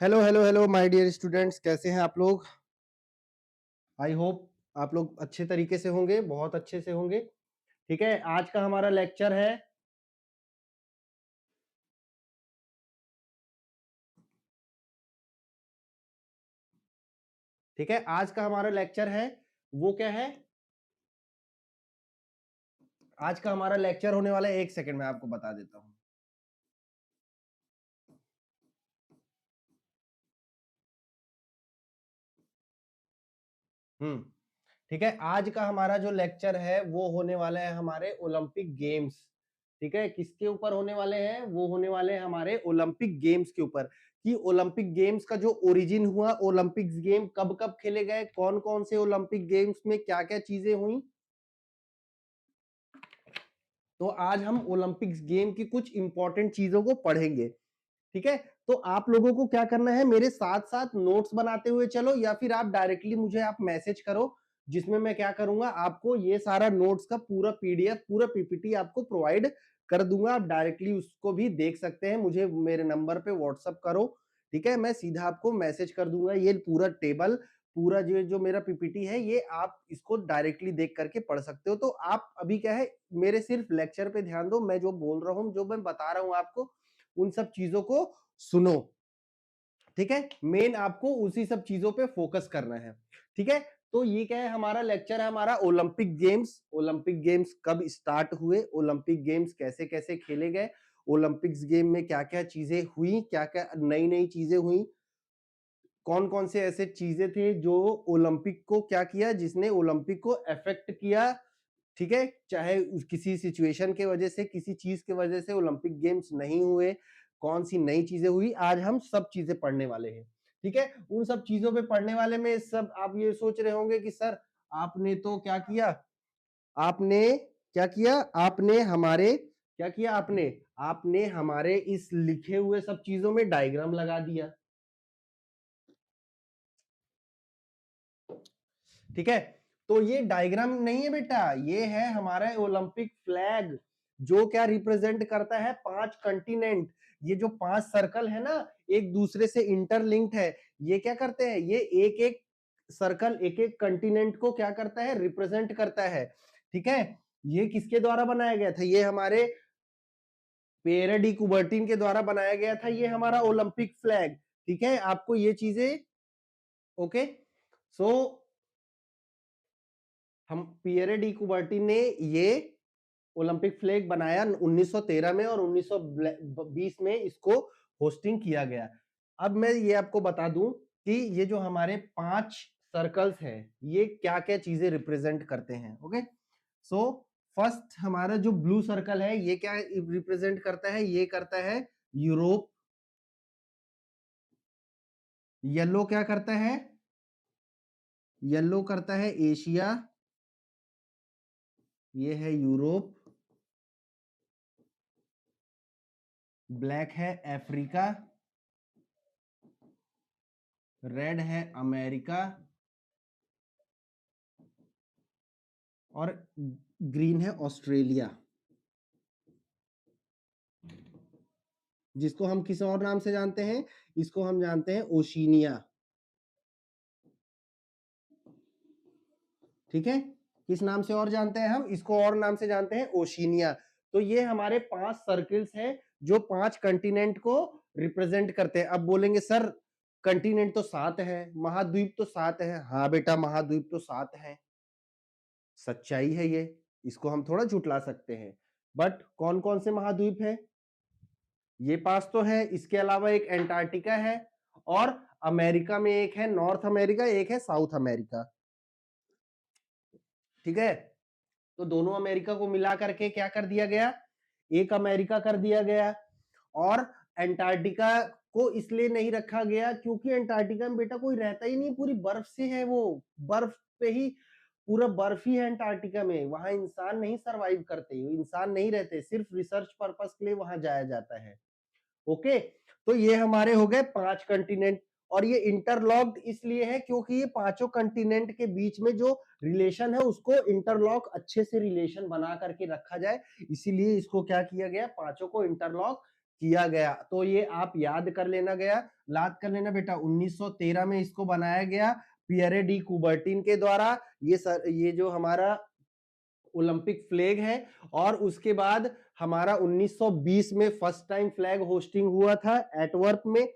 Hello hello hello my dear students, कैसे हैं आप लोग? आई होप आप लोग अच्छे तरीके से होंगे, बहुत अच्छे से होंगे। ठीक है, आज का हमारा लेक्चर है ठीक है, आज का हमारा लेक्चर है वो क्या है? आज का हमारा लेक्चर होने वाला है, एक सेकंड में आपको बता देता हूं। ठीक है, आज का हमारा जो लेक्चर है वो होने वाला है हमारे ओलंपिक गेम्स। ठीक है, किसके ऊपर होने वाले हैं? वो होने वाले हैं हमारे ओलंपिक गेम्स के ऊपर, कि ओलंपिक गेम्स का जो ओरिजिन हुआ, ओलंपिक्स गेम कब कब खेले गए, कौन कौन से ओलंपिक गेम्स में क्या क्या चीजें हुई। तो आज हम ओलंपिक्स गेम की कुछ इंपॉर्टेंट चीजों को पढ़ेंगे। ठीक है, तो आप लोगों को क्या करना है, मेरे साथ साथ नोट्स बनाते हुए चलो, या फिर आप डायरेक्टली मुझे आप मैसेज करो, जिसमें मैं क्या करूंगा, आपको ये सारा नोट्स का पूरा पीडीएफ, पूरा पीपीटी आपको प्रोवाइड कर दूंगा। आप डायरेक्टली उसको भी देख सकते हैं, मुझे मेरे नंबर पे व्हाट्सअप करो। ठीक है, मैं सीधा आपको मैसेज कर दूंगा। ये पूरा टेबल, पूरा जो मेरा पीपीटी है, ये आप इसको डायरेक्टली देख करके पढ़ सकते हो। तो आप अभी क्या है, मेरे सिर्फ लेक्चर पे ध्यान दो, मैं जो बोल रहा हूँ, जो मैं बता रहा हूँ आपको, उन सब चीजों को सुनो। ठीक है, मेन आपको उसी सब चीजों पे फोकस करना है। ठीक है, तो ये क्या है, हमारा लेक्चर है हमारा ओलंपिक गेम्स। ओलंपिक गेम्स कब स्टार्ट हुए, ओलंपिक गेम्स कैसे कैसे खेले गए, ओलंपिक्स गेम में क्या क्या चीजें हुई, क्या क्या नई नई चीजें हुई, कौन कौन से ऐसे चीजें थे जो ओलंपिक को क्या किया, जिसने ओलंपिक को अफेक्ट किया। ठीक है, चाहे किसी सिचुएशन के वजह से, किसी चीज के वजह से ओलंपिक गेम्स नहीं हुए, कौन सी नई चीजें हुई, आज हम सब चीजें पढ़ने वाले हैं। ठीक है, उन सब चीजों पे पढ़ने वाले में सब आप ये सोच रहे होंगे कि सर आपने तो क्या किया, आपने क्या किया, आपने हमारे क्या किया, आपने आपने हमारे इस लिखे हुए सब चीजों में डायग्राम लगा दिया। ठीक है, तो ये डायग्राम नहीं है बेटा, ये है हमारा ओलंपिक फ्लैग, जो क्या रिप्रेजेंट करता है 5 कंटिनेंट। ये जो 5 सर्कल है ना, एक दूसरे से इंटरलिंक्ड है। ये क्या करते हैं, ये एक एक सर्कल एक एक कंटिनेंट को क्या करता है, रिप्रेजेंट करता है। ठीक है, ये किसके द्वारा बनाया गया था, ये हमारे पिएरे डी कुबर्टिन के द्वारा बनाया गया था, ये हमारा ओलंपिक फ्लैग। ठीक है, आपको ये चीजें ओके। सो हम पिएरे डी कुबर्टिन ने ये ओलंपिक फ्लैग बनाया 1913 में, और 1920 में इसको होस्टिंग किया गया। अब मैं ये आपको बता दूं कि ये जो हमारे 5 सर्कल्स हैं, ये क्या क्या चीजें रिप्रेजेंट करते हैं। ओके, सो फर्स्ट हमारा जो ब्लू सर्कल है, ये क्या रिप्रेजेंट करता है, ये करता है यूरोप। येलो क्या करता है, येलो करता है एशिया, ये है यूरोप। ब्लैक है अफ्रीका, रेड है अमेरिका, और ग्रीन है ऑस्ट्रेलिया, जिसको हम किस और नाम से जानते हैं, इसको हम जानते हैं ओशिनिया। ठीक है, किस नाम से और जानते हैं हम इसको, और नाम से जानते हैं ओशिनिया। तो ये हमारे 5 सर्कल्स हैं जो 5 कंटिनेंट को रिप्रेजेंट करते हैं। अब बोलेंगे सर कंटिनेंट तो 7 है, महाद्वीप तो 7 है। हाँ बेटा, महाद्वीप तो 7 है, सच्चाई है ये, इसको हम थोड़ा झुटला सकते हैं। बट कौन कौन से महाद्वीप है, ये 5 तो है, इसके अलावा एक एंटार्क्टिका है, और अमेरिका में एक है नॉर्थ अमेरिका, एक है साउथ अमेरिका। ठीक है, तो दोनों अमेरिका को मिला करके क्या कर दिया गया, एक अमेरिका कर दिया गया। और एंटार्क्टिका को इसलिए नहीं रखा गया क्योंकि एंटार्क्टिका में बेटा कोई रहता ही नहीं, पूरी बर्फ से है वो, बर्फ पे ही, पूरा बर्फ ही है एंटार्क्टिका में, वहां इंसान नहीं सरवाइव करते, इंसान नहीं रहते, सिर्फ रिसर्च पर्पस के लिए वहां जाया जाता है। ओके, तो ये हमारे हो गए 5 कंटिनेंट, और ये इंटरलॉक्ड इसलिए है क्योंकि ये 5 कंटिनेंट के बीच में जो रिलेशन है, उसको इंटरलॉक अच्छे से रिलेशन बना करके रखा जाए, इसीलिए इसको क्या किया गया, 5 को इंटरलॉक किया गया। तो ये आप याद कर लेना बेटा। 1913 में इसको बनाया गया पियरे डी कुबर्टिन के द्वारा। ये जो हमारा ओलंपिक फ्लैग है। और उसके बाद हमारा 1920 में फर्स्ट टाइम फ्लैग होस्टिंग हुआ था एटवर्प में।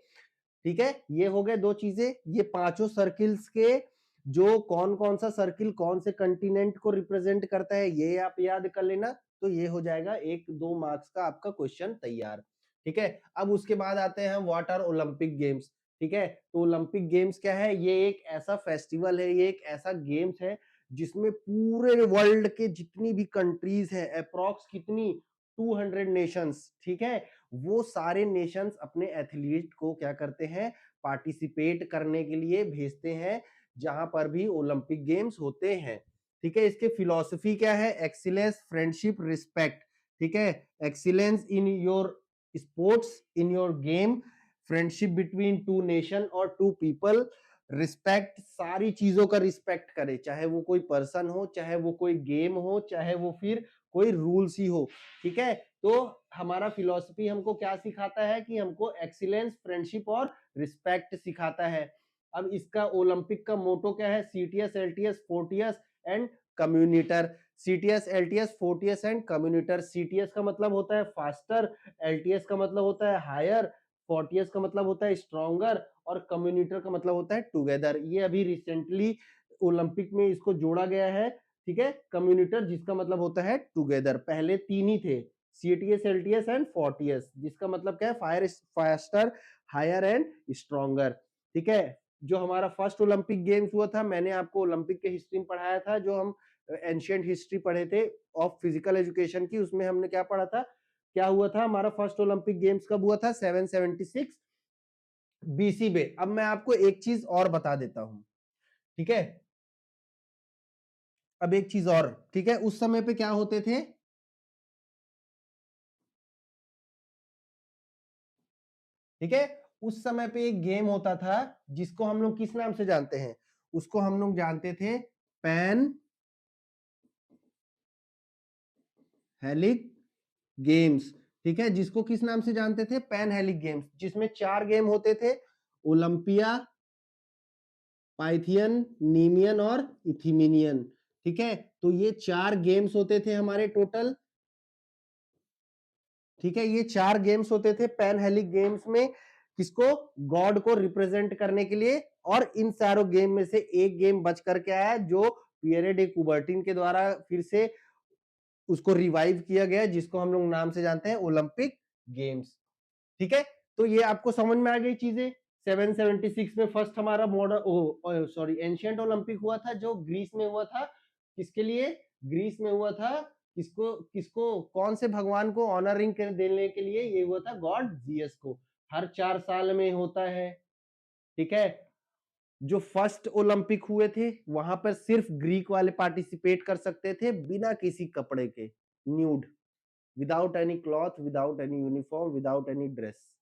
ठीक है, ये हो गए दो चीजें। ये पांचों सर्किल्स के जो कौन कौन सा सर्किल कौन से कंटिनेंट को रिप्रेजेंट करता है, ये आप याद कर लेना। तो ये हो जाएगा 1-2 मार्क्स का आपका क्वेश्चन तैयार। ठीक है, अब उसके बाद आते हैं व्हाट आर ओलंपिक गेम्स। ठीक है, तो ओलंपिक गेम्स क्या है? ये एक ऐसा फेस्टिवल है, ये एक ऐसा गेम्स है जिसमें पूरे वर्ल्ड के जितनी भी कंट्रीज है, अप्रॉक्स कितनी 200 नेशंस, ठीक है, वो सारे नेशंस अपने एथलीट को क्या करते हैं? पार्टिसिपेट करने के लिए भेजते हैं जहां पर भी ओलंपिक गेम्स होते हैं। ठीक है, इसके फिलॉसफी क्या है? Excellence, friendship, respect. ठीक है, excellence in your sports, in your game, friendship between two nation और टू पीपल, रिस्पेक्ट, सारी चीजों का रिस्पेक्ट करे, चाहे वो कोई पर्सन हो, चाहे वो कोई गेम हो, चाहे वो फिर कोई रूल्स ही हो। ठीक है, तो हमारा फिलॉसफी हमको क्या सिखाता है? कि हमको एक्सीलेंस, फ्रेंडशिप और रिस्पेक्ट सिखाता है। अब इसका ओलंपिक का मोटो क्या है? Citius, altius, fortius and communiter. Citius, altius, fortius and communiter. Citius का मतलब होता है फास्टर, एलटीएस का मतलब होता है हायर, फोर्टियस का मतलब होता है स्ट्रॉन्गर और कम्युनिटर का मतलब होता है टुगेदर। ये अभी रिसेंटली ओलंपिक में इसको जोड़ा गया है। ठीक है, कम्युनिटर जिसका मतलब होता है टुगेदर। पहले तीन ही थे, सीटीएस, एलटीएस एंड फोर्टियस, जिसका मतलब क्या है? Fire, faster, higher and stronger. ठीक है, जो हमारा फर्स्ट ओलंपिक गेम्स हुआ था, मैंने आपको ओलंपिक के हिस्ट्री में पढ़ाया था, जो हम एंशिएंट हिस्ट्री पढ़े थे ऑफ फिजिकल एजुकेशन की, उसमें हमने क्या पढ़ा था? क्या हुआ था? हमारा फर्स्ट ओलंपिक गेम्स कब हुआ था? 776 बीसी में। अब मैं आपको एक चीज और बता देता हूं। ठीक है, अब एक चीज और, ठीक है, उस समय पे क्या होते थे? ठीक है, उस समय पे एक गेम होता था जिसको हम लोग किस नाम से जानते हैं? उसको हम लोग जानते थे पैन हेलिक गेम्स। ठीक है, जिसको किस नाम से जानते थे? पैन हेलिक गेम्स, जिसमें 4 गेम होते थे, ओलंपिया, पाइथियन, नीमियन और इथिमिनियन। ठीक है, तो ये 4 गेम्स होते थे हमारे टोटल। ठीक है, ये 4 गेम्स होते थे पैन हेलिक गेम्स में, किसको? गॉड को रिप्रेजेंट करने के लिए। और इन चारों गेम में से एक गेम बच करके आया, जो पियरे डे कुबर्टिन के द्वारा फिर से उसको रिवाइव किया गया, जिसको हम लोग नाम से जानते हैं ओलंपिक गेम्स। ठीक है, तो ये आपको समझ में आ गई चीजें। 776 में फर्स्ट हमारा मॉडर्न एंशिएंट ओलंपिक हुआ था, जो ग्रीस में हुआ था। किसके लिए? ग्रीस में हुआ था। किसको किसको कौन से भगवान को ऑनरिंग देने के लिए? ये हुआ था गॉड जियस को। हर 4 साल में होता है। ठीक है, जो फर्स्ट ओलंपिक हुए थे वहां पर सिर्फ ग्रीक वाले पार्टिसिपेट कर सकते थे, बिना किसी कपड़े के, nude, without any cloth, without any uniform, without any dress.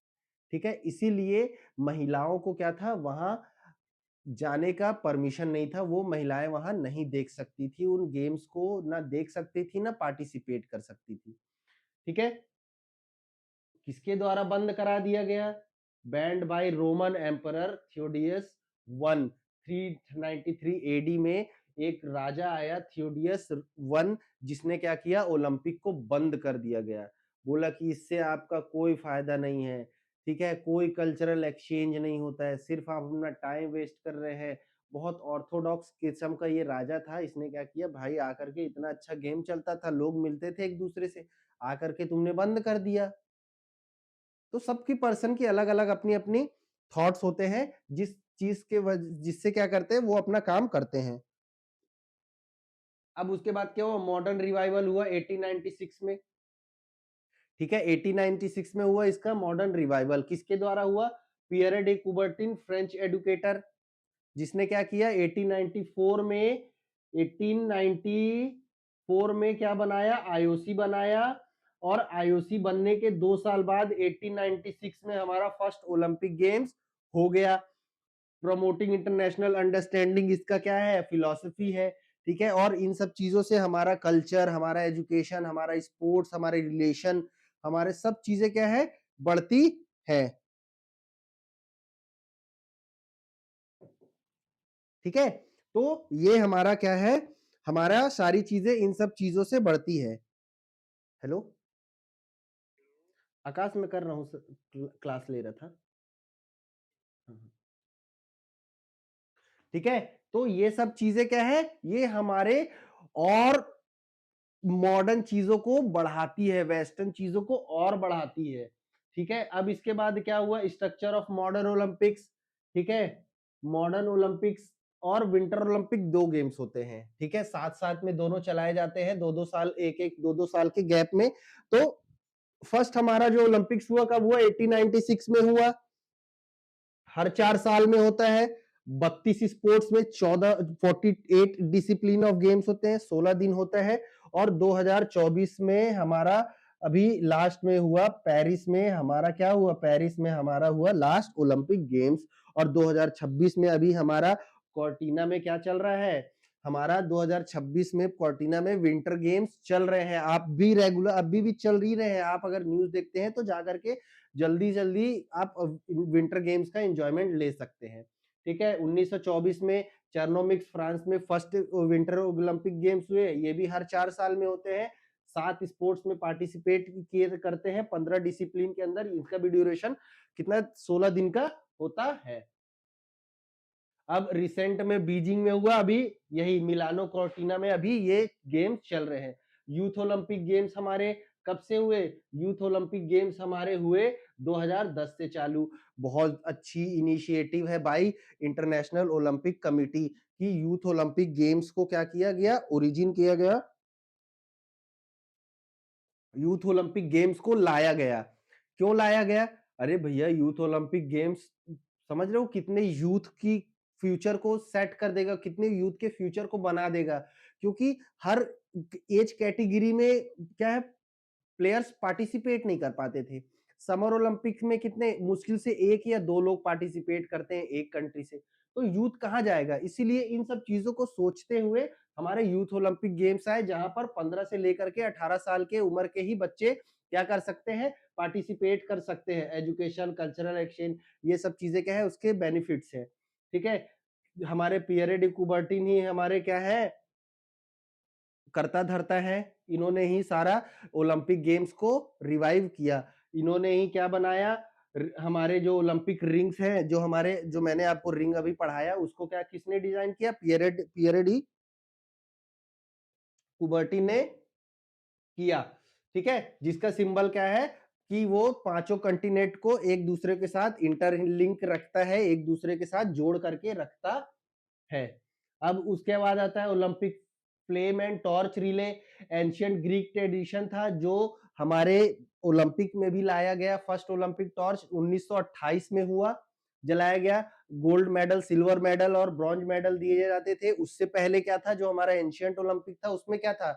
ठीक है, इसीलिए महिलाओं को क्या था? वहां जाने का परमिशन नहीं था, वो महिलाएं वहां नहीं देख सकती थी, उन गेम्स को ना देख सकती थी, ना पार्टिसिपेट कर सकती थी। ठीक है, किसके द्वारा बंद करा दिया गया? Banned by Roman emperor Theodosius one. 393 AD में एक राजा आया थियोडियस वन, जिसने क्या किया? ओलंपिक को बंद कर दिया गया। बोला कि इससे आपका कोई फायदा नहीं है। ठीक है, कोई कल्चरल एक्सचेंज नहीं होता है, सिर्फ आप अपना टाइम वेस्ट कर रहे हैं। बहुत ऑर्थोडॉक्स किस्म का ये राजा था। इसने क्या किया? भाई आकर के, इतना अच्छा गेम चलता था, लोग मिलते थे एक दूसरे से, आकर के तुमने बंद कर दिया। तो सबकी पर्सन की अलग अलग अपनी अपनी थॉट्स होते हैं, जिस चीज के जिससे क्या करते हैं, वो अपना काम करते हैं। अब उसके बाद क्या हुआ? मॉडर्न रिवाइवल हुआ 1896 में। ठीक है, 1896 में हुआ इसका मॉडर्न रिवाइवल। किसके द्वारा हुआ? Pierre day Coubertin, French educator, जिसने क्या किया? 1894 में 1894 में क्या बनाया? आईओसी बनाया। और आईओसी बनने के 2 साल बाद 1896 में हमारा फर्स्ट ओलंपिक गेम्स हो गया। प्रमोटिंग इंटरनेशनल अंडरस्टैंडिंग इसका क्या है? फिलॉसफी है। ठीक है, और इन सब चीजों से हमारा कल्चर, हमारा एजुकेशन, हमारा स्पोर्ट्स, हमारे रिलेशन, हमारे सब चीजें क्या है? बढ़ती है। ठीक है, तो ये हमारा क्या है, हमारा सारी चीजें इन सब चीजों से बढ़ती है। हेलो आकाश, मैं कर रहा हूँ, क्लास ले रहा था। ठीक है, तो ये सब चीजें क्या है, ये हमारे और मॉडर्न चीजों को बढ़ाती है, वेस्टर्न चीजों को और बढ़ाती है। ठीक है, अब इसके बाद क्या हुआ, स्ट्रक्चर ऑफ मॉडर्न ओलंपिक्स। ठीक है, मॉडर्न ओलंपिक्स और विंटर ओलंपिक दो गेम्स होते हैं। ठीक है, साथ साथ में दोनों चलाए जाते हैं, दो दो साल, एक एक दो दो साल के गैप में। तो फर्स्ट हमारा जो ओलंपिक्स हुआ कब हुआ, 1896 में हुआ। हर 4 साल में होता है। 32 स्पोर्ट्स में 48 डिसिप्लिन ऑफ गेम्स होते हैं, 16 दिन होता है। और 2024 में हमारा अभी लास्ट में हुआ पेरिस में, हमारा क्या हुआ, पेरिस में हमारा हुआ लास्ट ओलंपिक गेम्स। और 2026 में अभी हमारा कॉर्टिना में क्या चल रहा है, हमारा 2026 में कॉर्टिना में विंटर गेम्स चल रहे हैं। आप भी रेगुलर अभी भी चल ही रहे हैं, आप अगर न्यूज देखते हैं तो जाकर के जल्दी जल्दी आप विंटर गेम्स का एंजॉयमेंट ले सकते हैं। ठीक है, 1924 में चेर्नोमिक्स फ्रांस में फर्स्ट विंटर ओलंपिक गेम्स हुए, ये भी हर 4 साल में होते हैं। 7 स्पोर्ट्स में पार्टिसिपेट किए करते हैं, 15 डिसिप्लिन के अंदर, इनका भी ड्यूरेशन कितना, 16 दिन का होता है। अब रिसेंट में बीजिंग में हुआ, अभी यही मिलानो कॉर्टिना में अभी ये गेम्स चल रहे हैं। यूथ ओलंपिक गेम्स हमारे कब से हुए, यूथ ओलंपिक गेम्स हमारे हुए 2010 से चालू। बहुत अच्छी इनिशिएटिव है बाई इंटरनेशनल ओलंपिक कमिटी की, यूथ ओलंपिक गेम्स को क्या किया गया, ओरिजिन किया गया, यूथ ओलंपिक गेम्स को लाया गया। क्यों लाया गया, अरे भैया यूथ ओलंपिक गेम्स, समझ रहे हो कितने यूथ की फ्यूचर को सेट कर देगा, कितने यूथ के फ्यूचर को बना देगा। क्योंकि हर एज कैटेगरी में क्या है, प्लेयर्स पार्टिसिपेट नहीं कर पाते थे। समर ओलंपिक्स में कितने मुश्किल से 1 या 2 लोग पार्टिसिपेट करते हैं एक कंट्री से, तो यूथ कहाँ जाएगा। इसीलिए इन सब चीजों को सोचते हुए हमारे यूथ ओलंपिक गेम्स आए, जहां पर 15 से लेकर के 18 साल के उम्र के ही बच्चे क्या कर सकते हैं, पार्टिसिपेट कर सकते हैं। एजुकेशन, कल्चरल एक्सचेंज, ये सब चीजें क्या है, उसके बेनिफिट्स है। ठीक है, हमारे पियरे डी कुबर्टिन ही हमारे क्या है, करता धरता है। इन्होंने ही सारा ओलंपिक गेम्स को रिवाइव किया। इन्होंने ही क्या बनाया, हमारे जो ओलंपिक रिंग्स हैं, जो हमारे, जो मैंने आपको रिंग अभी पढ़ाया, उसको क्या किसने डिजाइन किया, पियरे डी कुबर्टी ने किया। ठीक है, जिसका सिंबल क्या है, कि वो पांचों कंटिनेंट को एक दूसरे के साथ इंटरलिंक रखता है, एक दूसरे के साथ जोड़ करके रखता है। अब उसके बाद आता है Olympic flame and torch relay. Ancient Greek tradition था, जो हमारे ओलंपिक में भी लाया गया। फर्स्ट ओलंपिक टॉर्च 1928 में हुआ, जलाया गया। गोल्ड मेडल, सिल्वर मेडल और ब्रॉन्ज मेडल दिए जाते थे। उससे पहले क्या था, जो हमारा एंशियंट ओलंपिक था, उसमें क्या था,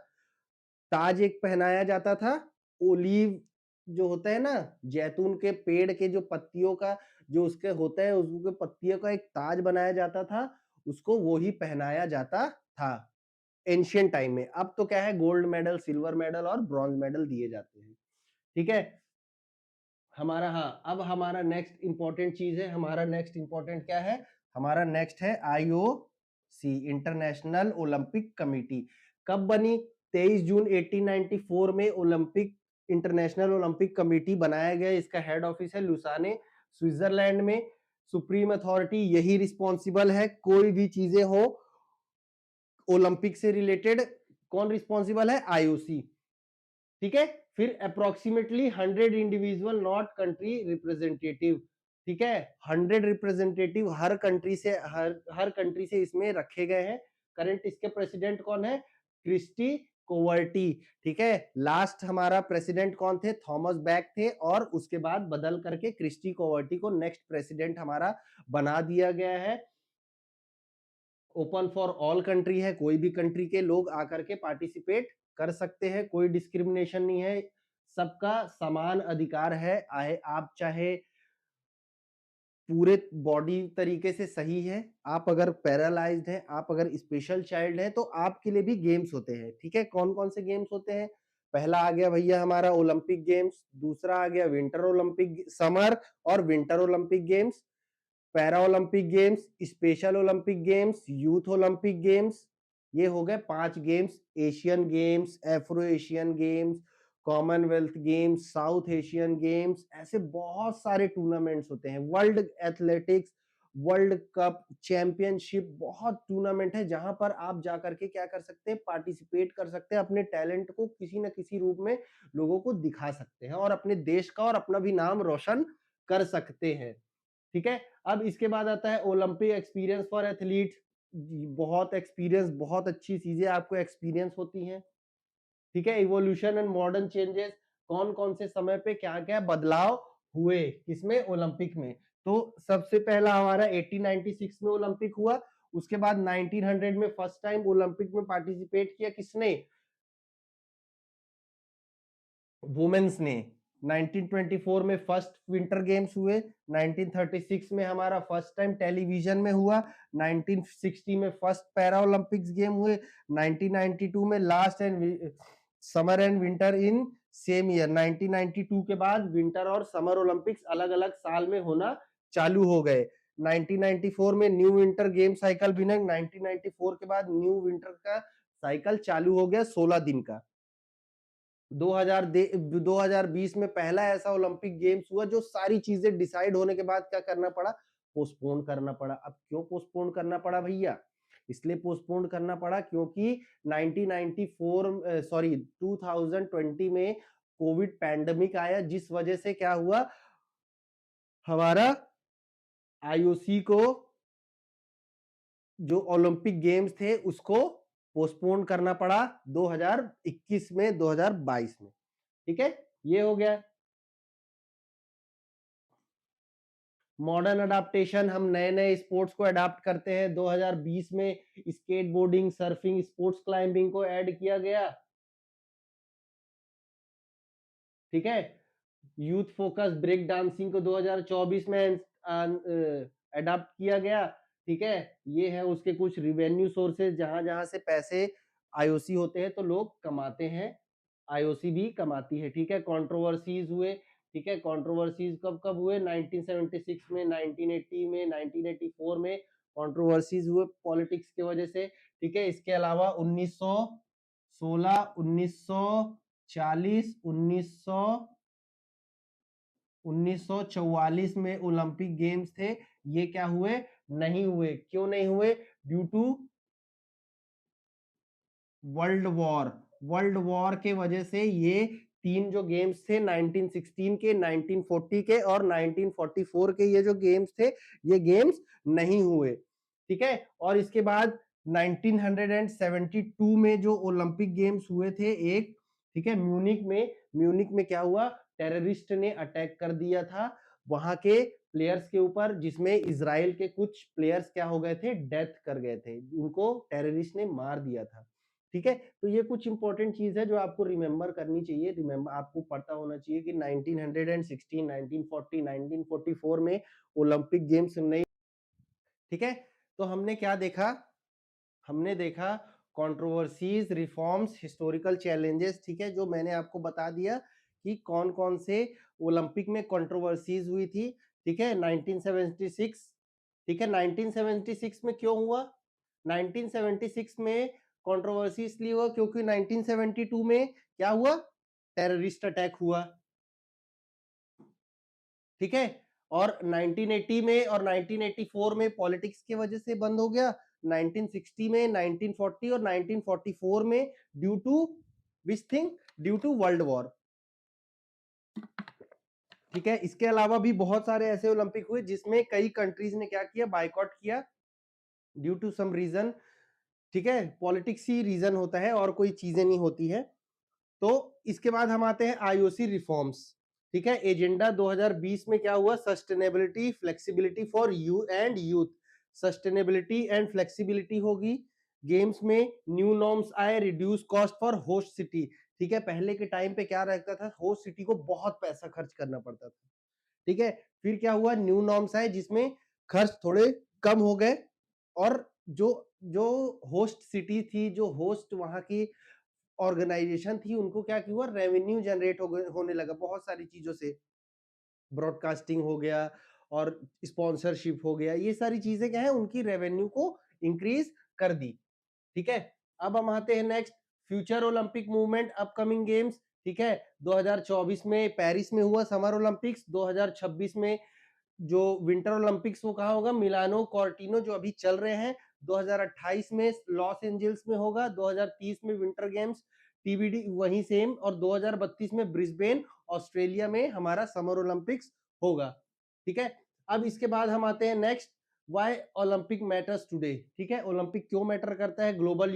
ताज एक पहनाया जाता था। ओलीव जो होता है ना, जैतून के पेड़ के जो पत्तियों का, जो उसके होता है, उसके पत्तियों का एक ताज बनाया जाता था, उसको वो ही पहनाया जाता था एंशियंट टाइम में। अब तो क्या है, गोल्ड मेडल, सिल्वर मेडल और ब्रॉन्ज मेडल दिए जाते हैं। ठीक है, हमारा, हाँ, अब हमारा नेक्स्ट इंपॉर्टेंट चीज है, हमारा नेक्स्ट इंपॉर्टेंट क्या है, हमारा नेक्स्ट है आईओसी, इंटरनेशनल ओलंपिक कमिटी। कब बनी, 23 जून 1894 में ओलंपिक, इंटरनेशनल ओलंपिक कमिटी बनाया गया। इसका हेड ऑफिस है लुसाने, स्विट्जरलैंड में। सुप्रीम अथॉरिटी यही रिस्पॉन्सिबल है, कोई भी चीजें हो ओलंपिक से रिलेटेड, कौन रिस्पॉन्सिबल है, आईओसी। ठीक है, फिर approximately 100 individual, not country representative. ठीक है, 100 रिप्रेजेंटेटिव हर कंट्री से, हर कंट्री से इसमें रखे गए हैं। करंट इसके प्रेसिडेंट कौन है, क्रिस्टी कोवर्टी। ठीक है, लास्ट हमारा प्रेसिडेंट कौन थे, थॉमस बैक थे, और उसके बाद बदल करके क्रिस्टी कोवर्टी को नेक्स्ट प्रेसिडेंट हमारा बना दिया गया है। ओपन फॉर ऑल कंट्री है, कोई भी कंट्री के लोग आकर के पार्टिसिपेट कर सकते हैं, कोई डिस्क्रिमिनेशन नहीं है, सबका समान अधिकार है। आप चाहे पूरे बॉडी तरीके से सही है, आप अगर पैरालाइज्ड है, आप अगर स्पेशल चाइल्ड है, तो आपके लिए भी गेम्स होते हैं। ठीक है, कौन कौन से गेम्स होते हैं, पहला आ गया भैया हमारा ओलंपिक गेम्स, दूसरा आ गया विंटर ओलंपिक, समर और winter Olympic games, para Olympic games, special Olympic games, youth Olympic games. ये हो गए 5 games. Asian games, Afro Asian games, Commonwealth games, south Asian games, ऐसे बहुत सारे टूर्नामेंट्स होते हैं। World athletics, world cup, championship, बहुत टूर्नामेंट है जहां पर आप जाकर के क्या कर सकते हैं, पार्टिसिपेट कर सकते हैं, अपने टैलेंट को किसी न किसी रूप में लोगों को दिखा सकते हैं और अपने देश का और अपना भी नाम रोशन कर सकते हैं। ठीक है, अब इसके बाद आता है ओलंपिक एक्सपीरियंस फॉर एथलीट। बहुत एक्सपीरियंस, बहुत अच्छी चीजें आपको एक्सपीरियंस होती हैं। ठीक है, इवोल्यूशन एंड मॉडर्न चेंजेस, कौन कौन से समय पे क्या क्या बदलाव हुए किसमें, ओलंपिक में। तो सबसे पहला हमारा 1896 में ओलंपिक हुआ। उसके बाद 1900 में फर्स्ट टाइम ओलंपिक में पार्टिसिपेट किया किसने, वुमेन्स ने। 1924 में फर्स्ट विंटर गेम्स हुए। 1936 में हमारा फर्स्ट टाइम टेलीविजन में हुआ। 1960 में फर्स्ट पैरा ओलंपिक्स गेम हुए। 1992 में last and summer and winter in same year. 1992 के बाद विंटर और समर ओलंपिक्स अलग अलग साल में होना चालू हो गए। 1994 में न्यू विंटर गेम साइकिल भी। 1994 के बाद न्यू विंटर का साइकिल चालू हो गया 16 दिन का। 2020 में पहला ऐसा ओलंपिक गेम्स हुआ जो सारी चीजें डिसाइड होने के बाद क्या करना पड़ा, पोस्टपोन करना पड़ा। अब क्यों पोस्टपोन करना पड़ा भैया, इसलिए पोस्टपोन करना पड़ा क्योंकि 2020 में कोविड पैंडेमिक आया, जिस वजह से क्या हुआ, हमारा आईओसी को जो ओलंपिक गेम्स थे उसको पोस्टपोन करना पड़ा 2021 में, 2022 में। ठीक है, ये हो गया। मॉडर्न अडाप्टेशन, हम नए नए स्पोर्ट्स को अडाप्ट करते हैं। 2020 में स्केटबोर्डिंग, सर्फिंग, स्पोर्ट्स क्लाइंबिंग को ऐड किया गया। ठीक है, यूथ फोकस ब्रेक डांसिंग को 2024 में अडाप्ट किया गया। ठीक है, ये है उसके कुछ रिवेन्यू सोर्सेज, जहां जहां से पैसे आईओसी होते हैं तो लोग कमाते हैं, आईओसी भी कमाती है। ठीक है, कंट्रोवर्सीज हुए। ठीक है, कंट्रोवर्सीज कब कब हुए, 1976 में, 1980 में, 1984 में कंट्रोवर्सीज हुए पॉलिटिक्स की वजह से। ठीक है, इसके अलावा 1916, 1940, 1944 में ओलंपिक गेम्स थे, ये क्या हुए, नहीं हुए। क्यों नहीं हुए, due to world war. World war के वजह से ये तीन जो गेम्स थे, 1916 के, 1940 के और 1944 के, ये जो गेम्स थे ये गेम्स नहीं हुए। ठीक है, और इसके बाद 1972 में जो ओलंपिक गेम्स हुए थे एक, ठीक है, म्यूनिक में क्या हुआ, टेररिस्ट ने अटैक कर दिया था वहां के प्लेयर्स के ऊपर, जिसमें इजराइल के कुछ प्लेयर्स क्या हो गए थे, डेथ कर गए थे, उनको टेररिस्ट ने मार दिया था। ठीक है, तो ये कुछ इंपॉर्टेंट चीज है जो आपको रिमेंबर करनी चाहिए। रिमेंबर आपको पता होना चाहिए कि 1916, 1940, 1944 में ओलंपिक गेम्स नहीं। ठीक है, तो हमने क्या देखा, हमने देखा कंट्रोवर्सीज, रिफॉर्म्स, हिस्टोरिकल चैलेंजेस। ठीक है, जो मैंने आपको बता दिया कि कौन कौन से ओलंपिक में कंट्रोवर्सीज हुई थी। ठीक है, 1976। ठीक है, 1976 में क्यों हुआ, 1976 में कंट्रोवर्सी इसलिए हुआ क्योंकि 1972 में क्या हुआ, टेररिस्ट अटैक हुआ। ठीक है, और 1980 में और 1984 में पॉलिटिक्स की वजह से बंद हो गया। 1960 में, 1940 और 1944 में due to which thing, due to world war. ठीक है, इसके अलावा भी बहुत सारे ऐसे ओलंपिक हुए जिसमें कई कंट्रीज ने क्या किया, बाइकआउट किया ड्यू टू सम रीजन। ठीक है, पॉलिटिक्स ही रीजन होता है और कोई चीजें नहीं होती है। तो इसके बाद हम आते हैं आईओसी रिफॉर्म्स। ठीक है, एजेंडा 2020 में क्या हुआ, sustainability, flexibility for you and youth. Sustainability and flexibility होगी। गेम्स में न्यू नॉर्म्स आए, reduce cost for host city. ठीक है, पहले के टाइम पे क्या रहता था, होस्ट सिटी को बहुत पैसा खर्च करना पड़ता था। ठीक है, फिर क्या हुआ, न्यू नॉर्म्स आए जिसमें खर्च थोड़े कम हो गए, और जो जो होस्ट सिटी थी, जो होस्ट वहां की ऑर्गेनाइजेशन थी उनको क्या हुआ, रेवेन्यू जनरेट होने लगा बहुत सारी चीजों से, ब्रॉडकास्टिंग हो गया और स्पॉन्सरशिप हो गया, ये सारी चीजें क्या है उनकी रेवेन्यू को इंक्रीज कर दी। ठीक है, अब हम आते हैं next, future Olympic movement, upcoming games. ठीक है, 2024 में पेरिस में हुआ समर ओलंपिक्स, 2026 में जो विंटर ओलंपिक्स वो कहाँ होगा, मिलानो कॉर्टिनो जो अभी चल रहे हैं, 2028 में लॉस एंजल्स में होगा, 2030 में विंटर गेम्स टीबीडी वहीं सेम, और 2032 में ब्रिस्बेन ऑस्ट्रेलिया में हमारा समर ओलंपिक्स होगा। ठीक है, अब इसके बाद हम आते हैं next, why Olympic matters today. ठीक है, ओलंपिक क्यों मैटर करता है, global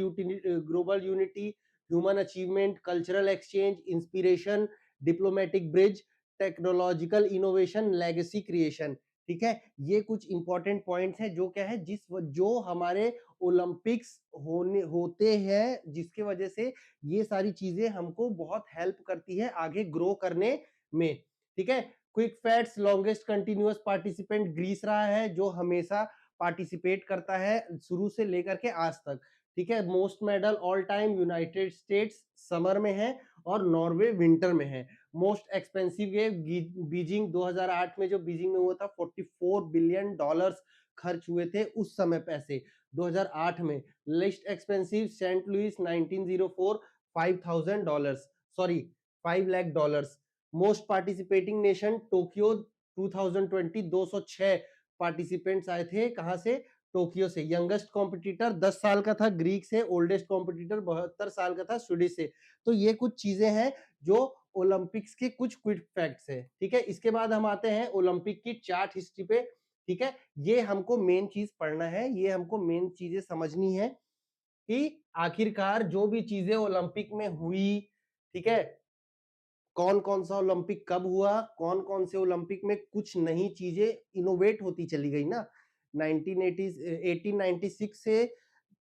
unity, human achievement, cultural exchange, inspiration, diplomatic bridge, technological innovation, legacy creation. ठीक है, ये कुछ इंपॉर्टेंट पॉइंट्स हैं जो क्या है, जो हमारे ओलंपिक्स होते हैं, जिसके वजह से ये सारी चीजें हमको बहुत हेल्प करती है आगे ग्रो करने में। ठीक है, quick facts, longest continuous participant Greece रहा है, जो हमेशा पार्टिसिपेट करता है शुरू से लेकर के आज तक। ठीक है, most medal all time United states summer में है और नॉर्वे विंटर में है। मोस्ट एक्सपेंसिव गेम बीजिंग 2008 में जो बीजिंग में हुआ था, 44 बिलियन डॉलर्स खर्च हुए थे उस समय पैसे 2008 में। Least expensive Saint Louis 1904, $5,000, sorry $5 lakh. Most participating nation Tokyo 2020, 206 participants आए थे, कहां से, टोक्यो से। यंगेस्ट कॉम्पिटिटर 10 साल का था ग्रीक से, ओल्डेस्ट कॉम्पिटिटर 72 साल का था स्वीडिश से। तो ये कुछ चीजें हैं जो ओलंपिक्स के कुछ क्विक फैक्ट्स है। ठीक है, इसके बाद हम आते हैं ओलंपिक की चार्ट हिस्ट्री पे। ठीक है, ये हमको मेन चीज पढ़ना है, ये हमको मेन चीजें समझनी है कि आखिरकार जो भी चीजें ओलंपिक में हुई, ठीक है, कौन कौन सा ओलंपिक कब हुआ, कौन कौन से ओलंपिक में कुछ नई चीजें इनोवेट होती चली गई ना। 1980 1896 से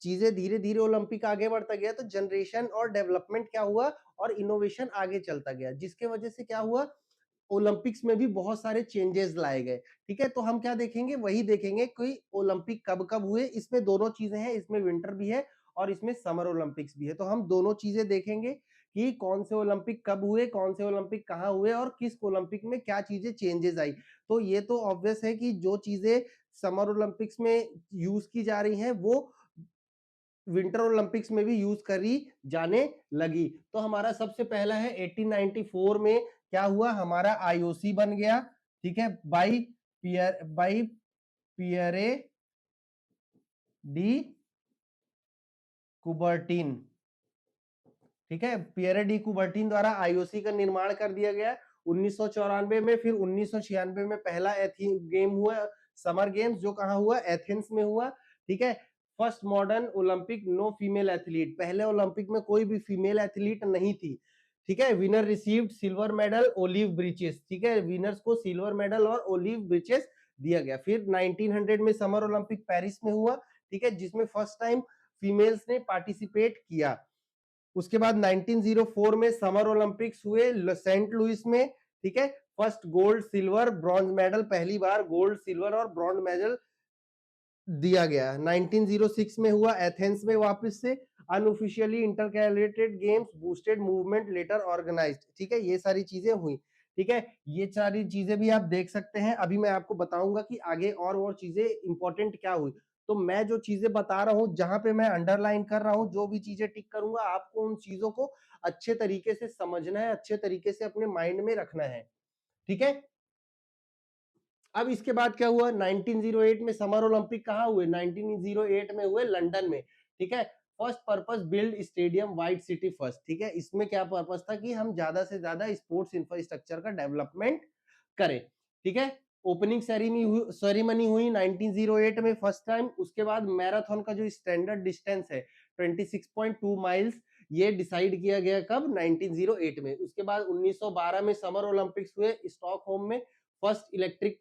चीजें धीरे धीरे ओलंपिक आगे बढ़ता गया, तो जनरेशन और डेवलपमेंट क्या हुआ और इनोवेशन आगे चलता गया, जिसके वजह से क्या हुआ, ओलंपिक्स में भी बहुत सारे चेंजेस लाए गए। ठीक है, तो हम क्या देखेंगे, वही देखेंगे कि ओलंपिक कब कब हुए। इसमें दोनों चीजें हैं, इसमें विंटर भी है और इसमें समर ओलंपिक्स भी है, तो हम दोनों चीजें देखेंगे कि कौन से ओलंपिक कब हुए, कौन से ओलंपिक कहाँ हुए और किस ओलंपिक में क्या चीजें चेंजेस आई। तो ये तो ऑब्वियस है कि जो चीजें समर ओलंपिक्स में यूज की जा रही हैं वो विंटर ओलंपिक्स में भी यूज करी जाने लगी। तो हमारा सबसे पहला है 1894 में क्या हुआ, हमारा आईओसी बन गया। ठीक है, बाई पियरे डी कुबर्टिन। ठीक है, पियरे डी कुबर्टिन द्वारा आईओसी का निर्माण कर दिया गया 1994 में। फिर 1996 में पहला गेम हुआ समर गेम्स, जो कहाँ हुआ, एथेंस में हुआ। ठीक है, first modern Olympic, no female athlete, पहले ओलंपिक में कोई भी फीमेल एथलीट नहीं थी। ठीक है, winner received silver medal, olive breeches. ठीक है, विनर्स को सिल्वर मेडल और ओलिव ब्रीचेस दिया गया। फिर 1900 में समर ओलंपिक पेरिस में हुआ। ठीक है, जिसमें फर्स्ट टाइम फीमेल्स ने पार्टिसिपेट किया। उसके बाद 1904 में समर ओलंपिक्स हुए सेंट लुइस में। ठीक है, first gold silver bronze medal, पहली बार गोल्ड सिल्वर और ब्रॉन्ज मेडल दिया गया। 1906 में हुआ एथेंस में वापस से, unofficially intercalated games, boosted movement later organised. ठीक है, ये सारी चीजें हुई। ठीक है, ये सारी चीजें भी आप देख सकते हैं। अभी मैं आपको बताऊंगा कि आगे और चीजें इंपॉर्टेंट क्या हुई। तो मैं जो चीजें बता रहा हूं, जहां पे मैं अंडरलाइन कर रहा हूं, जो भी चीजें टिक करूंगा, आपको उन चीजों को अच्छे तरीके से समझना है, अच्छे तरीके से अपने माइंड में रखना है। ठीक है, अब इसके बाद क्या हुआ, 1908 में समर ओलंपिक कहाँ हुए, 1908 में हुए लंदन में। ठीक है, first purpose build stadium white city first. ठीक है, इसमें क्या पर्पस था कि हम ज्यादा से ज्यादा स्पोर्ट्स इंफ्रास्ट्रक्चर का डेवलपमेंट करें। ठीक है, ओपनिंग सेरेमनी हुई 1908 में फर्स्ट टाइम। उसके बाद मैराथन का जो स्टैंडर्ड डिस्टेंस है 26.2 माइल्स, ये डिसाइड किया गया कब, 1908 में। उसके बाद 1912 में समर ओलंपिक्स हुए स्टॉकहोम में। First electric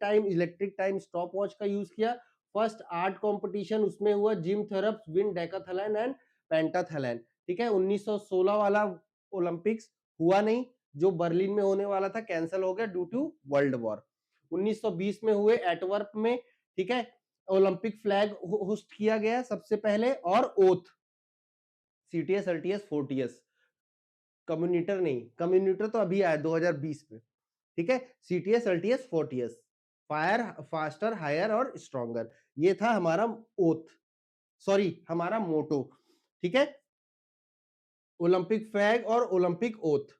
time stop watch का यूज किया। फर्स्ट आर्ट कंपटीशन उसमें हुआ, Jim Thorpe win decathlon and pentathlon. ठीक है, 1916 वाला ओलंपिक्स हुआ नहीं, जो बर्लिन में होने वाला था कैंसिल हो गया ड्यू टू वर्ल्ड वॉर। 1920 में हुए एटवर्प में। ठीक है, ओलंपिक फ्लैग होस्ट किया गया सबसे पहले, और oath, citius altius fortius communiter नहीं, कम्युनिटर तो अभी आया 2020 में, ठीक है। Citius, altius, fortius, fire, faster, higher और स्ट्रॉन्गर, ये था हमारा ओथ, सॉरी हमारा मोटो, ठीक है। ओलंपिक फ्लैग और ओलंपिक ओथ।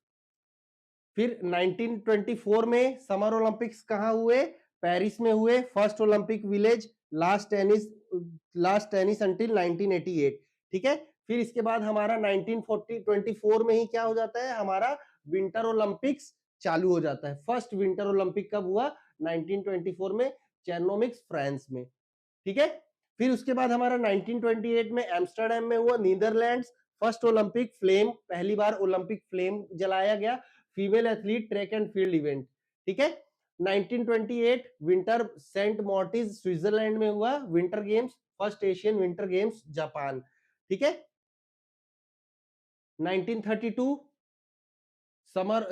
फिर 1924 में समर ओलंपिक्स कहां हुए? पेरिस में हुए। First Olympic village, last tennis until 1988, ठीक है। फिर इसके बाद हमारा 1924 में ही क्या हो जाता है, हमारा विंटर ओलंपिक्स चालू हो जाता है। फर्स्ट विंटर ओलंपिक कब हुआ? 1924 में, चेर्नोमिक्स, फ्रांस में, ठीक है। फिर उसके बाद हमारा 1928 में एम्स्टर्डम में हुआ, नीदरलैंड्स, फर्स्ट ओलंपिक फ्लेम, पहली बार ओलंपिक फ्लेम जलाया गया, female athlete track and field event, ठीक है। 1928 विंटर सेंट मॉर्टिज स्विट्जरलैंड में हुआ, winter games, first Asian winter games Japan, ठीक है। 1932 समर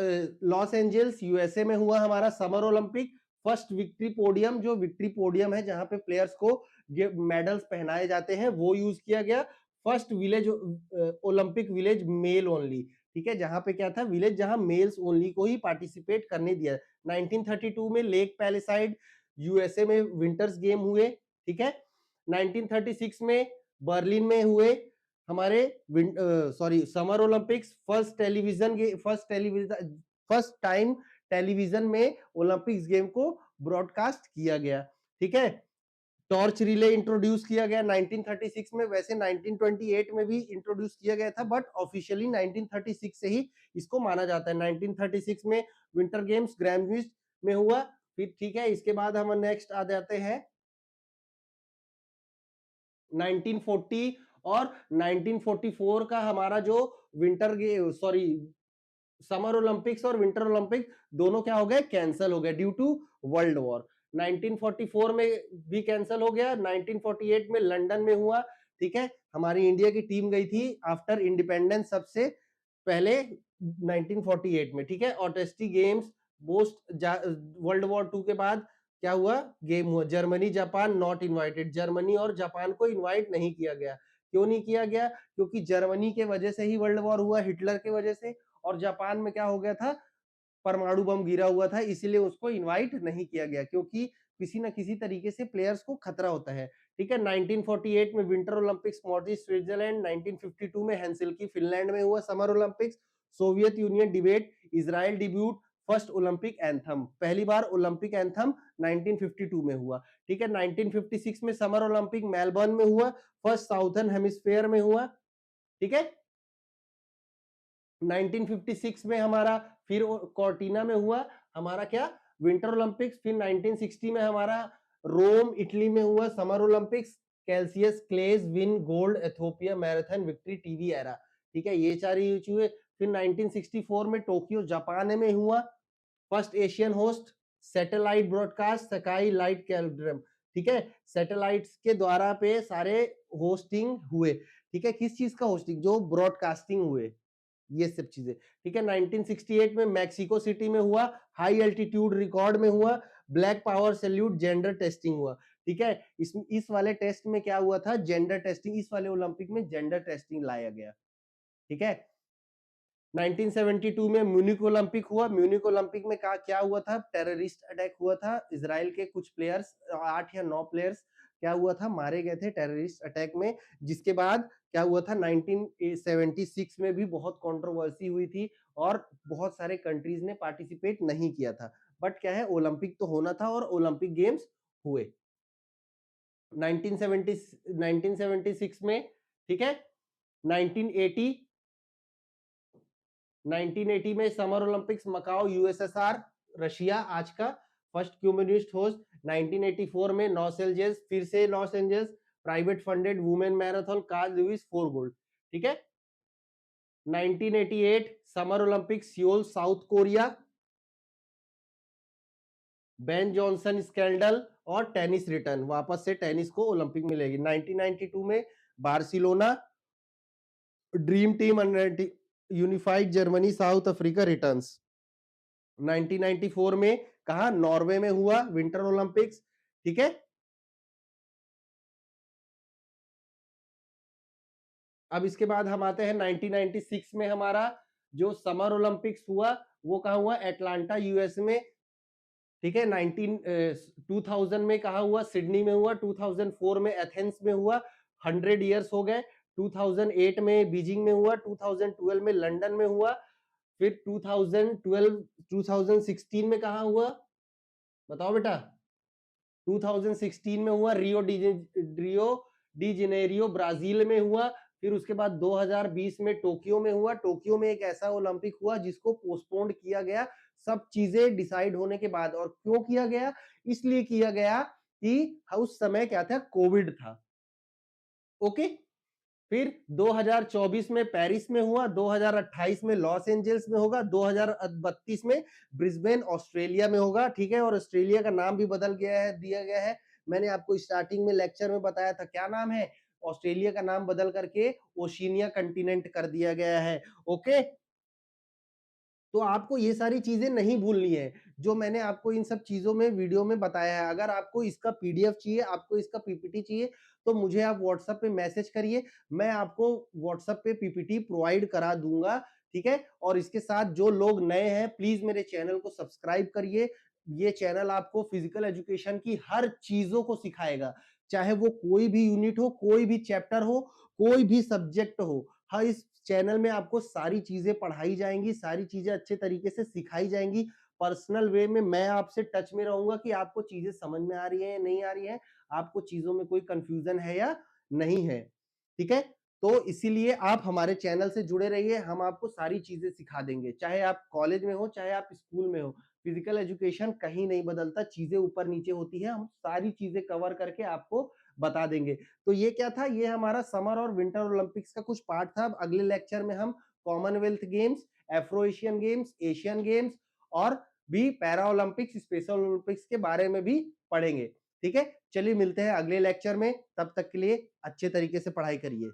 लॉस एंजल्स यूएसए में हुआ हमारा summer Olympic, first victory podium, जो विक्ट्री पोडियम है जहां पे प्लेयर्स को मेडल्स पहनाए जाते हैं, वो यूज किया गया। First village Olympic village male only, ठीक है, जहां पे क्या था, विलेज जहां मेल्स ओनली को ही पार्टिसिपेट करने दिया। 1932 में लेक पैलेसाइड यूएसए में विंटर्स गेम हुए, ठीक है। 1936 में बर्लिन में हुए हमारे summer Olympics, first time television में ओलंपिक्स गेम को ब्रॉडकास्ट किया गया, ठीक है। टॉर्च रिले इंट्रोड्यूस किया गया 1936 में, वैसे 1928 में भी इंट्रोड्यूस किया गया था, बट ऑफिशियली 1936 से ही इसको माना जाता है। 1936 में विंटर गेम्स ग्रैमविच में हुआ, फिर ठीक है। इसके बाद हम नेक्स्ट आ जाते हैं 1940 और 1944 का हमारा जो विंटर सॉरी समर ओलंपिक्स और विंटर ओलंपिक दोनों क्या हो गए, कैंसिल हो गए ड्यू टू वर्ल्ड वॉर। 1944 में भी कैंसिल हो गया, 1948 में लंदन में हुआ, ठीक है। हमारी इंडिया की टीम गई थी आफ्टर इंडिपेंडेंस सबसे पहले 1948 में, ठीक है। और tasty games post world war 2 के बाद क्या हुआ, गेम हुआ Germany Japan not invited, Germany और जापान को इनवाइट नहीं किया गया। क्यों नहीं किया गया? क्योंकि जर्मनी के वजह से ही वर्ल्ड वॉर हुआ, हिटलर के वजह से, और जापान में क्या हो गया था, परमाणु बम गिरा हुआ था, इसीलिए उसको इनवाइट नहीं किया गया, क्योंकि किसी ना किसी तरीके से प्लेयर्स को खतरा होता है, ठीक है। 1948 में विंटर ओलंपिक्स मॉड्रिच स्विट्जरलैंड, 1952 में हेलसिंकी फिनलैंड में हुआ summer Olympics, Soviet union debate, Israel debut, first Olympic anthem, पहली बार ओलंपिक एंथम 1952 में हुआ, ठीक है। 1956 में समर ओलंपिक मेलबर्न में हुआ, फर्स्ट साउथर्न हेमिस्फेयर में हुआ, ठीक है। 1956 में हमारा फिर कॉर्टिना में हुआ हमारा क्या, विंटर ओलंपिक्स। फिर 1960 में हमारा रोम इटली में हुआ summer Olympics, Cassius Clay win gold Ethiopia marathon victory TV era, ठीक है, ये चार ही हुए। फिर 1964 में टोक्यो जापान में हुआ, first Asian host, satellite broadcast sky light cauldron, ठीक है। सैटेलाइट्स के द्वारा पे सारे होस्टिंग हुए, ठीक है। किस चीज का होस्टिंग? जो ब्रॉडकास्टिंग हुए, ये सब चीजें, ठीक है। 1968 में मैक्सिको सिटी में हुआ, हाई एल्टीट्यूड रिकॉर्ड में हुआ, black power salute gender testing हुआ, ठीक है। इस वाले टेस्ट में क्या हुआ था, जेंडर टेस्टिंग, इस वाले ओलंपिक में जेंडर टेस्टिंग लाया गया, ठीक है। 1972 में म्यूनिक ओलंपिक हुआ, म्यूनिक ओलंपिक में क्या हुआ था, टेररिस्ट अटैक हुआ था, इजराइल के कुछ प्लेयर्स 8 या 9 प्लेयर्स क्या हुआ था, मारे गए थे टेररिस्ट अटैक में, जिसके बाद क्या हुआ था 1976 में भी बहुत कंट्रोवर्सी हुई थी और बहुत सारे कंट्रीज ने पार्टिसिपेट नहीं किया था, बट क्या है, ओलंपिक तो होना था और ओलंपिक गेम्स हुए 1976 में, ठीक है। 1980 1980 में summer Olympics Macau USSR Russia आज का फर्स्ट कम्युनिस्ट होस्ट। 1984 में लॉस एंजल्स, फिर से Los Angeles private funded women marathon Carl Lewis 4 gold, ठीक है। 1988 summer Olympics Seoul South Korea, Ben Johnson scandal और टेनिस रिटर्न, वापस से टेनिस को ओलंपिक मिलेगी। 1992 में Barcelona dream team unified Germany South Africa returns. 1994 में कहा, नॉर्वे में हुआ विंटर ओलंपिक्स, ठीक है। अब इसके बाद हम आते हैं 1996 में हमारा जो समर ओलंपिक्स हुआ वो कहाँ हुआ? एटलांटा यूएस में, ठीक है। 2000 में कहा हुआ? सिडनी में हुआ। 2004 में एथेंस में हुआ। 100 इयर्स हो गए। 2008 में बीजिंग में हुआ। 2012 में लंदन में हुआ। फिर 2016 में कहा हुआ? बताओ बेटा। 2016 में हुआ रियो डी जेनेरियो ब्राजील में हुआ। फिर उसके बाद 2020 में टोक्यो में हुआ। टोक्यो में एक ऐसा ओलंपिक हुआ जिसको पोस्टपोन्ड किया गया, सब चीजें डिसाइड होने के बाद। और क्यों किया गया? इसलिए किया गया कि उस समय क्या था? कोविड था। ओके। फिर 2024 में पेरिस में हुआ। 2028 में लॉस एंजल्स में होगा। 2032 में ब्रिस्बेन ऑस्ट्रेलिया में होगा, ठीक है। और ऑस्ट्रेलिया का नाम भी बदल गया है, दिया गया है। मैंने आपको स्टार्टिंग में लेक्चर में बताया था, क्या नाम है? ऑस्ट्रेलिया का नाम बदल करके ओशिनिया कंटिनेंट कर दिया गया है। ओके। तो आपको ये सारी चीजें नहीं भूलनी है जो मैंने आपको इन सब चीजों में वीडियो में बताया है। अगर आपको इसका पीडीएफ चाहिए, आपको इसका पीपीटी चाहिए, तो मुझे आप व्हाट्सएप पे मैसेज करिए, मैं आपको व्हाट्सएप पे पीपीटी प्रोवाइड करा दूंगा, ठीक है। और इसके साथ जो लोग नए हैं, प्लीज मेरे चैनल को सब्सक्राइब करिए। ये चैनल आपको फिजिकल एजुकेशन की हर चीजों को सिखाएगा, चाहे वो कोई भी यूनिट हो, कोई भी चैप्टर हो, कोई भी सब्जेक्ट हो। हाँ, इस चैनल में आपको सारी चीजें पढ़ाई जाएंगी, सारी चीजें अच्छे तरीके से सिखाई जाएंगी। पर्सनल वे में मैं आपसे टच में रहूंगा कि आपको चीजें समझ में आ रही है या नहीं आ रही है, आपको चीजों में कोई कंफ्यूजन है या नहीं है, ठीक है। तो इसीलिए आप हमारे चैनल से जुड़े रहिए, हम आपको सारी चीजें सिखा देंगे, चाहे आप कॉलेज में हो, चाहे आप स्कूल में हो। फिजिकल एजुकेशन कहीं नहीं बदलता, चीजें ऊपर नीचे होती है, हम सारी चीजें कवर करके आपको बता देंगे। तो ये क्या था? ये हमारा समर और विंटर ओलंपिक्स का कुछ पार्ट था। अब अगले लेक्चर में हम Commonwealth games, Afro Asian games, Asian games और भी पैरा ओलंपिक्स, स्पेशल ओलंपिक्स के बारे में भी पढ़ेंगे, ठीक है। चलिए मिलते हैं अगले लेक्चर में, तब तक के लिए अच्छे तरीके से पढ़ाई करिए।